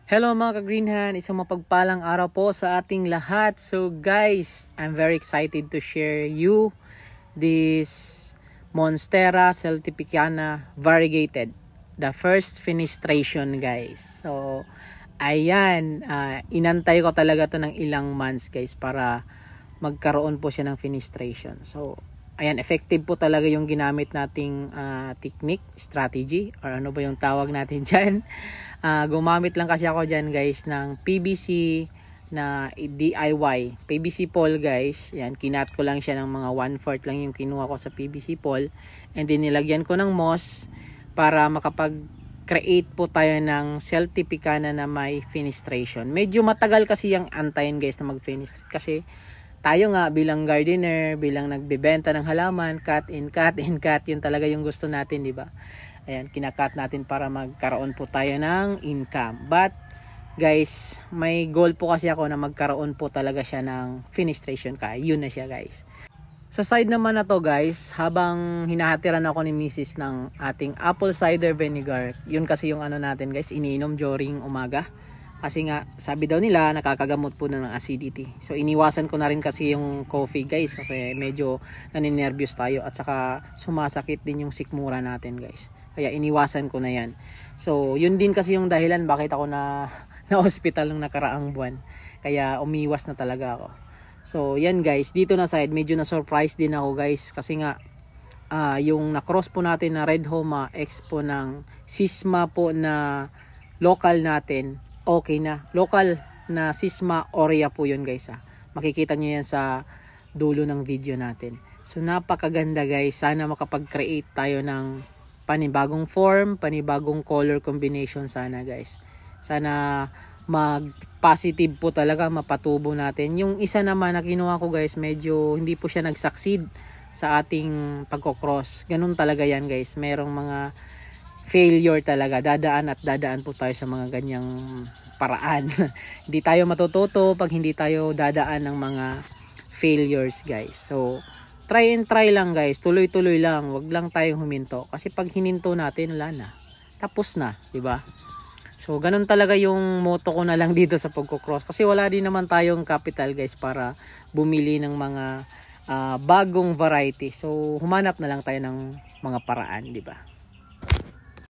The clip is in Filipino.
Hello mga ka-Greenhand, isang mapagpalang araw po sa ating lahat. So guys, I'm very excited to share you this Monstera celtibicana variegated, the first fenestration guys. So ayan, inantay ko talaga to ng ilang months guys para magkaroon po siya ng fenestration. So ayan, effective po talaga yung ginamit nating technique, strategy, or ano ba yung tawag natin dyan. Gumamit lang kasi ako dyan guys ng PVC na DIY PVC pole guys. Yan, kinat ko lang siya ng mga 1/4 lang yung kinuha ko sa PVC pole, and then nilagyan ko ng moss para makapag create po tayo ng celtibicana na may fenestration. Medyo matagal kasi yung antayin guys na mag fenestrate, kasi tayo nga bilang gardener, bilang nagbebenta ng halaman, cut in cut in cut, yun talaga yung gusto natin, di ba? Ayan, kinakat natin para magkaroon po tayo ng income. But guys, may goal po kasi ako na magkaroon po talaga siya ng fenestration, kaya yun na siya guys. Sa side naman na to guys, habang hinahatiran ako ni Mrs. ng ating apple cider vinegar, yun kasi yung ano natin guys, iniinom during umaga. Kasi nga, sabi daw nila, nakakagamot po na ng acidity. So iniwasan ko na rin kasi yung coffee guys, kasi medyo naninervyos tayo, at saka sumasakit din yung sikmura natin guys. Kaya iniwasan ko na yan. So yun din kasi yung dahilan bakit ako na hospital ng nakaraang buwan. Kaya umiwas na talaga ako. So yan guys, dito na side medyo na surprise din ako guys, kasi nga yung na-cross po natin na Red Homa X po ng Sisma po na local natin, okay na. Local na Sisma Aurea po yun guys. Makikita nyo yan sa dulo ng video natin. So napakaganda guys. Sana makapag-create tayo ng panibagong form, panibagong color combination sana guys. Sana mag-positive po talaga, mapatubo natin. Yung isa naman na kinuha ko guys, medyo hindi po siya nag-succeed sa ating pagkocross. Ganun talaga yan guys. Merong mga failure talaga. Dadaan at dadaan po tayo sa mga ganyang paraan. Hindi tayo matututo pag hindi tayo dadaan ng mga failures guys. So try and try lang guys, tuloy-tuloy lang, wag lang tayong huminto, kasi pag hininto natin, wala na, tapos na, di ba? So ganun talaga yung motto ko na lang dito sa pagko-cross, kasi wala din naman tayong capital guys para bumili ng mga bagong variety. So humanap na lang tayo ng mga paraan, di ba?